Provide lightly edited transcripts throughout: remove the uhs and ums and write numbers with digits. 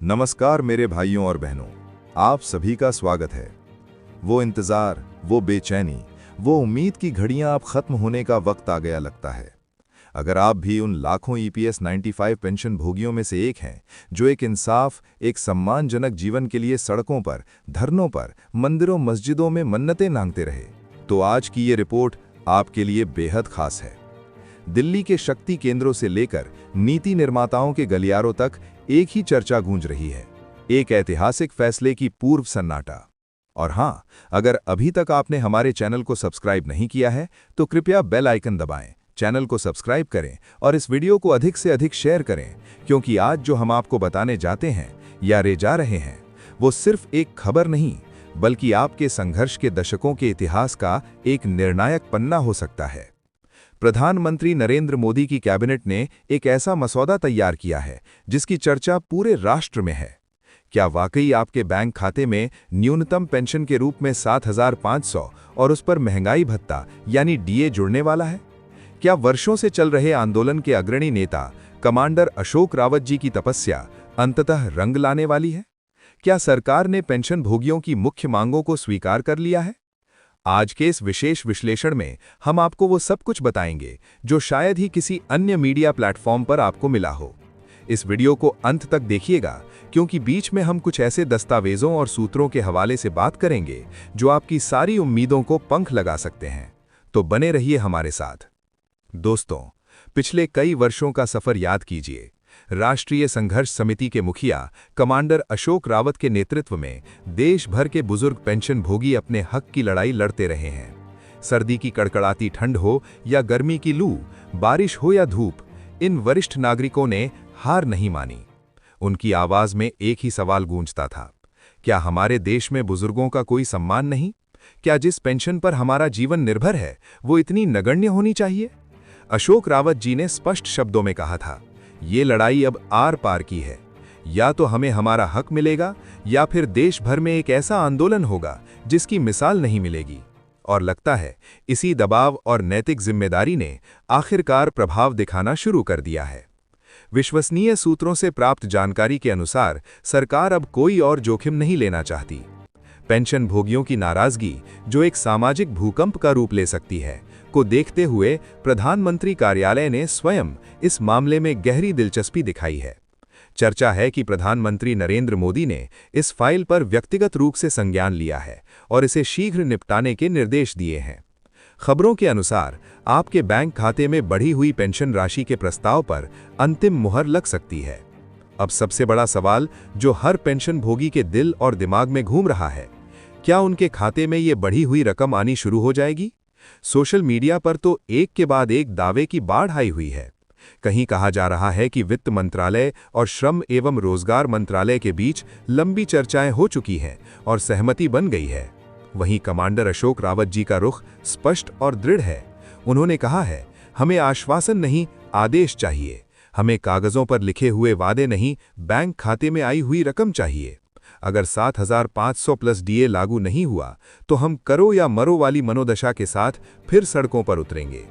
नमस्कार मेरे भाइयों और बहनों, आप सभी का स्वागत है। वो इंतज़ार, वो बेचैनी, वो उम्मीद की घड़ियां अब खत्म होने का वक्त आ गया लगता है। अगर आप भी उन लाखों EPS 95 पेंशन भोगियों में से एक हैं, जो एक इंसाफ, एक सम्मानजनक जीवन के लिए सड़कों पर, धरनों पर, मंदिरों मस्जिदों में मन्नतें मांगते रहे, तो आज की ये रिपोर्ट आपके लिए बेहद खास है। दिल्ली के शक्ति केंद्रों से लेकर नीति निर्माताओं के गलियारों तक एक ही चर्चा गूंज रही है, एक ऐतिहासिक फैसले की पूर्व सन्नाटा। और हाँ, अगर अभी तक आपने हमारे चैनल को सब्सक्राइब नहीं किया है तो कृपया बेल आइकन दबाएं, चैनल को सब्सक्राइब करें और इस वीडियो को अधिक से अधिक शेयर करें, क्योंकि आज जो हम आपको बताने जाते हैं या रे जा रहे हैं, वो सिर्फ एक खबर नहीं, बल्कि आपके संघर्ष के दशकों के इतिहास का एक निर्णायक पन्ना हो सकता है। प्रधानमंत्री नरेंद्र मोदी की कैबिनेट ने एक ऐसा मसौदा तैयार किया है जिसकी चर्चा पूरे राष्ट्र में है। क्या वाकई आपके बैंक खाते में न्यूनतम पेंशन के रूप में 7,500 और उस पर महंगाई भत्ता यानी DA जुड़ने वाला है? क्या वर्षों से चल रहे आंदोलन के अग्रणी नेता कमांडर अशोक रावत जी की तपस्या अंततः रंग लाने वाली है? क्या सरकार ने पेंशन भोगियों की मुख्य मांगों को स्वीकार कर लिया है? आज के इस विशेष विश्लेषण में हम आपको वो सब कुछ बताएंगे जो शायद ही किसी अन्य मीडिया प्लेटफॉर्म पर आपको मिला हो। इस वीडियो को अंत तक देखिएगा, क्योंकि बीच में हम कुछ ऐसे दस्तावेजों और सूत्रों के हवाले से बात करेंगे जो आपकी सारी उम्मीदों को पंख लगा सकते हैं। तो बने रहिए हमारे साथ। दोस्तों, पिछले कई वर्षों का सफर याद कीजिए। राष्ट्रीय संघर्ष समिति के मुखिया कमांडर अशोक रावत के नेतृत्व में देश भर के बुजुर्ग पेंशन भोगी अपने हक की लड़ाई लड़ते रहे हैं। सर्दी की कड़कड़ाती ठंड हो या गर्मी की लू, बारिश हो या धूप, इन वरिष्ठ नागरिकों ने हार नहीं मानी। उनकी आवाज में एक ही सवाल गूंजता था, क्या हमारे देश में बुजुर्गों का कोई सम्मान नहीं? क्या जिस पेंशन पर हमारा जीवन निर्भर है वो इतनी नगण्य होनी चाहिए? अशोक रावत जी ने स्पष्ट शब्दों में कहा था, ये लड़ाई अब आर पार की है। या तो हमें हमारा हक मिलेगा या फिर देश भर में एक ऐसा आंदोलन होगा जिसकी मिसाल नहीं मिलेगी। और लगता है इसी दबाव और नैतिक जिम्मेदारी ने आखिरकार प्रभाव दिखाना शुरू कर दिया है। विश्वसनीय सूत्रों से प्राप्त जानकारी के अनुसार सरकार अब कोई और जोखिम नहीं लेना चाहती। पेंशन भोगियों की नाराजगी, जो एक सामाजिक भूकंप का रूप ले सकती है, को देखते हुए प्रधानमंत्री कार्यालय ने स्वयं इस मामले में गहरी दिलचस्पी दिखाई है। चर्चा है कि प्रधानमंत्री नरेंद्र मोदी ने इस फाइल पर व्यक्तिगत रूप से संज्ञान लिया है और इसे शीघ्र निपटाने के निर्देश दिए हैं। खबरों के अनुसार आपके बैंक खाते में बढ़ी हुई पेंशन राशि के प्रस्ताव पर अंतिम मुहर लग सकती है। अब सबसे बड़ा सवाल जो हर पेंशन भोगी के दिल और दिमाग में घूम रहा है, क्या उनके खाते में ये बढ़ी हुई रकम आनी शुरू हो जाएगी? सोशल मीडिया पर तो एक के बाद एक दावे की बाढ़ आई हुई है। कहीं कहा जा रहा है कि वित्त मंत्रालय और श्रम एवं रोजगार मंत्रालय के बीच लंबी चर्चाएं हो चुकी हैं और सहमति बन गई है। वहीं कमांडर अशोक रावत जी का रुख स्पष्ट और दृढ़ है। उन्होंने कहा है, हमें आश्वासन नहीं, आदेश चाहिए। हमें कागजों पर लिखे हुए वादे नहीं, बैंक खाते में आई हुई रकम चाहिए। अगर 7,500 प्लस DA लागू नहीं हुआ तो हम करो या मरो वाली मनोदशा के साथ फिर सड़कों पर उतरेंगे।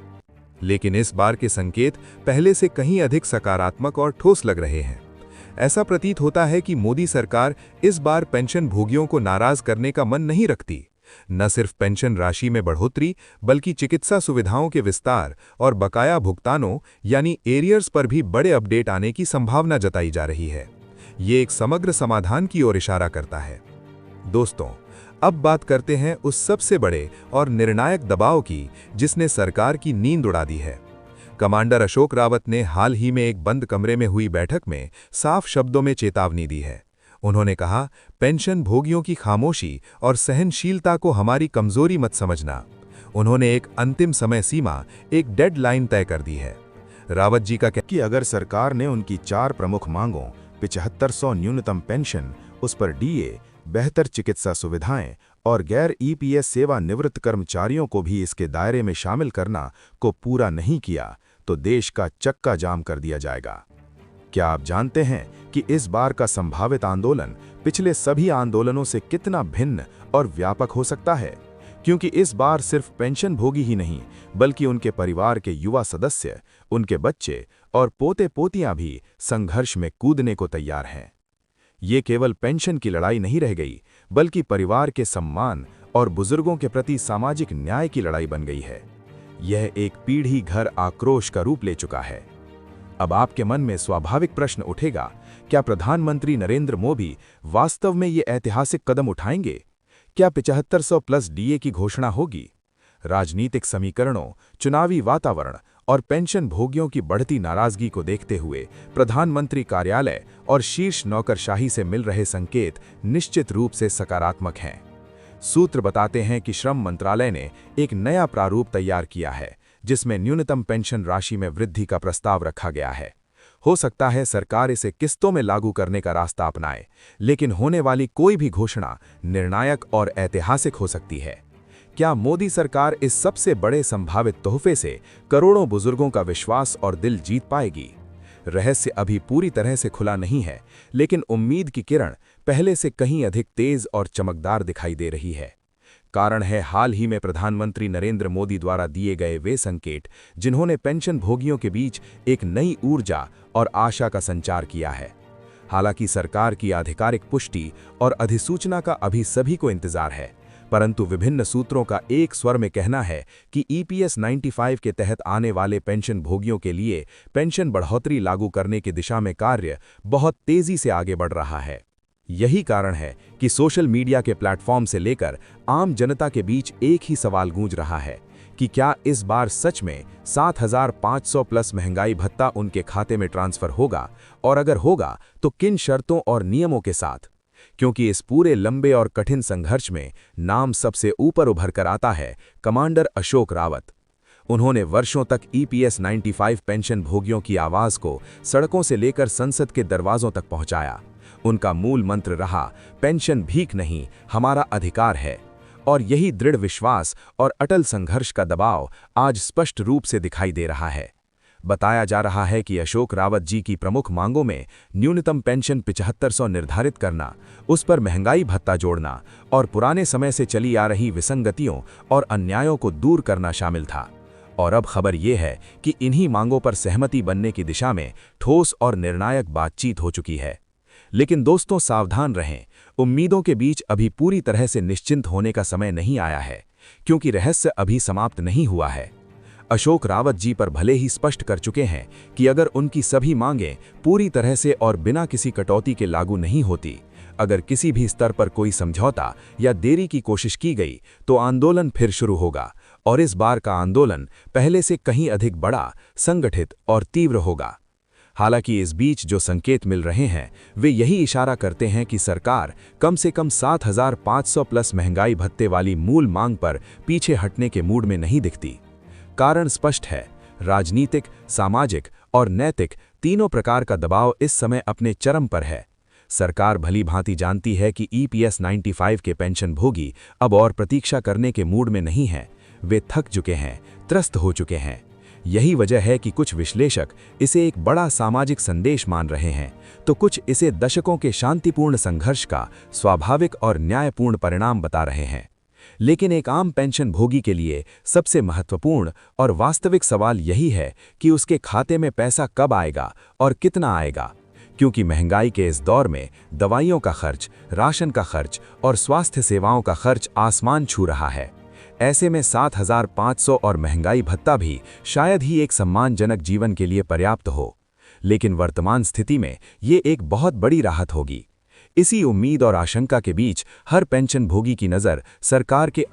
लेकिन इस बार के संकेत पहले से कहीं अधिक सकारात्मक और ठोस लग रहे हैं। ऐसा प्रतीत होता है कि मोदी सरकार इस बार पेंशन भोगियों को नाराज करने का मन नहीं रखती। न सिर्फ पेंशन राशि में बढ़ोतरी, बल्कि चिकित्सा सुविधाओं के विस्तार और बकाया भुगतानों यानी एरियर्स पर भी बड़े अपडेट आने की संभावना जताई जा रही है। ये एक समग्र समाधान की ओर इशारा करता है। दोस्तों, अब बात करते हैं उस सबसे बड़े और निर्णायक दबाव की जिसने सरकार की नींद उड़ा दी है। कमांडर अशोक रावत ने हाल ही में एक बंद कमरे में हुई बैठक में साफ शब्दों में चेतावनी दी है। उन्होंने कहा, पेंशन भोगियों की खामोशी और सहनशीलता को हमारी कमजोरी मत समझना। उन्होंने एक अंतिम समय सीमा, एक डेडलाइन तय कर दी है। रावत जी का कि अगर सरकार ने उनकी 4 प्रमुख मांगों 7500 न्यूनतम पेंशन, उस पर DA, बेहतर चिकित्सा सुविधाएं और गैर EPS सेवानिवृत्त कर्मचारियों को भी इसके दायरे में शामिल करना को पूरा नहीं किया तो देश का चक्का जाम कर दिया जाएगा। क्या आप जानते हैं कि इस बार का संभावित आंदोलन पिछले सभी आंदोलनों से कितना भिन्न और व्यापक हो सकता है? क्योंकि इस बार सिर्फ पेंशन भोगी ही नहीं, बल्कि उनके परिवार के युवा सदस्य, उनके बच्चे और पोते पोतियां भी संघर्ष में कूदने को तैयार हैं। ये केवल पेंशन की लड़ाई नहीं रह गई, बल्कि परिवार के सम्मान और बुजुर्गों के प्रति सामाजिक न्याय की लड़ाई बन गई है। यह एक पीढ़ी घर आक्रोश का रूप ले चुका है। अब आपके मन में स्वाभाविक प्रश्न उठेगा, क्या प्रधानमंत्री नरेंद्र मोदी वास्तव में ये ऐतिहासिक कदम उठाएंगे? क्या 7500 प्लस डीए की घोषणा होगी? राजनीतिक समीकरणों, चुनावी वातावरण और पेंशन भोगियों की बढ़ती नाराजगी को देखते हुए प्रधानमंत्री कार्यालय और शीर्ष नौकरशाही से मिल रहे संकेत निश्चित रूप से सकारात्मक हैं। सूत्र बताते हैं कि श्रम मंत्रालय ने एक नया प्रारूप तैयार किया है, जिसमें न्यूनतम पेंशन राशि में वृद्धि का प्रस्ताव रखा गया है। हो सकता है सरकार इसे किस्तों में लागू करने का रास्ता अपनाए, लेकिन होने वाली कोई भी घोषणा निर्णायक और ऐतिहासिक हो सकती है। क्या मोदी सरकार इस सबसे बड़े संभावित तोहफे से करोड़ों बुजुर्गों का विश्वास और दिल जीत पाएगी? रहस्य अभी पूरी तरह से खुला नहीं है, लेकिन उम्मीद की किरण पहले से कहीं अधिक तेज और चमकदार दिखाई दे रही है। कारण है हाल ही में प्रधानमंत्री नरेंद्र मोदी द्वारा दिए गए वे संकेत, जिन्होंने पेंशन भोगियों के बीच एक नई ऊर्जा और आशा का संचार किया है। हालांकि सरकार की आधिकारिक पुष्टि और अधिसूचना का अभी सभी को इंतजार है, परंतु विभिन्न सूत्रों का एक स्वर में कहना है कि ईपीएस 95 के तहत आने वाले पेंशन भोगियों के लिए पेंशन बढ़ोतरी लागू करने की दिशा में कार्य बहुत तेजी से आगे बढ़ रहा है। यही कारण है कि सोशल मीडिया के प्लेटफॉर्म से लेकर आम जनता के बीच एक ही सवाल गूंज रहा है कि क्या इस बार सच में 7500 प्लस महंगाई भत्ता उनके खाते में ट्रांसफर होगा, और अगर होगा तो किन शर्तों और नियमों के साथ? क्योंकि इस पूरे लंबे और कठिन संघर्ष में नाम सबसे ऊपर उभर कर आता है कमांडर अशोक रावत। उन्होंने वर्षों तक ईपीएस 95 पेंशन भोगियों की आवाज को सड़कों से लेकर संसद के दरवाजों तक पहुंचाया। उनका मूल मंत्र रहा, पेंशन भीख नहीं, हमारा अधिकार है। और यही दृढ़ विश्वास और अटल संघर्ष का दबाव आज स्पष्ट रूप से दिखाई दे रहा है। बताया जा रहा है कि अशोक रावत जी की प्रमुख मांगों में न्यूनतम पेंशन 7500 निर्धारित करना, उस पर महंगाई भत्ता जोड़ना और पुराने समय से चली आ रही विसंगतियों और अन्यायों को दूर करना शामिल था। और अब खबर ये है कि इन्हीं मांगों पर सहमति बनने की दिशा में ठोस और निर्णायक बातचीत हो चुकी है। लेकिन दोस्तों, सावधान रहें, उम्मीदों के बीच अभी पूरी तरह से निश्चिंत होने का समय नहीं आया है, क्योंकि रहस्य अभी समाप्त नहीं हुआ है। अशोक रावत जी पर भले ही स्पष्ट कर चुके हैं कि अगर उनकी सभी मांगें पूरी तरह से और बिना किसी कटौती के लागू नहीं होती, अगर किसी भी स्तर पर कोई समझौता या देरी की कोशिश की गई, तो आंदोलन फिर शुरू होगा, और इस बार का आंदोलन पहले से कहीं अधिक बड़ा, संगठित और तीव्र होगा। हालांकि इस बीच जो संकेत मिल रहे हैं वे यही इशारा करते हैं कि सरकार कम से कम 7500 प्लस महंगाई भत्ते वाली मूल मांग पर पीछे हटने के मूड में नहीं दिखती। कारण स्पष्ट है, राजनीतिक, सामाजिक और नैतिक तीनों प्रकार का दबाव इस समय अपने चरम पर है। सरकार भली भांति जानती है कि ईपीएस 95 के पेंशन भोगी अब और प्रतीक्षा करने के मूड में नहीं हैं। वे थक चुके हैं, त्रस्त हो चुके हैं। यही वजह है कि कुछ विश्लेषक इसे एक बड़ा सामाजिक संदेश मान रहे हैं, तो कुछ इसे दशकों के शांतिपूर्ण संघर्ष का स्वाभाविक और न्यायपूर्ण परिणाम बता रहे हैं। लेकिन एक आम पेंशन भोगी के लिए सबसे महत्वपूर्ण और वास्तविक सवाल यही है कि उसके खाते में पैसा कब आएगा और कितना आएगा, क्योंकि महंगाई के इस दौर में दवाइयों का खर्च, राशन का खर्च और स्वास्थ्य सेवाओं का खर्च आसमान छू रहा है। ऐसे में 7500 और महंगाई भत्ता भी शायद ही एक सम्मानजनक जीवन के लिए पर्याप्त हो, लेकिन वर्तमान स्थिति में ये एक बहुत बड़ी राहत होगी। इसी उम्मीद और आशंका के बीच हर पेंशन भोगी की नज़र सरकार के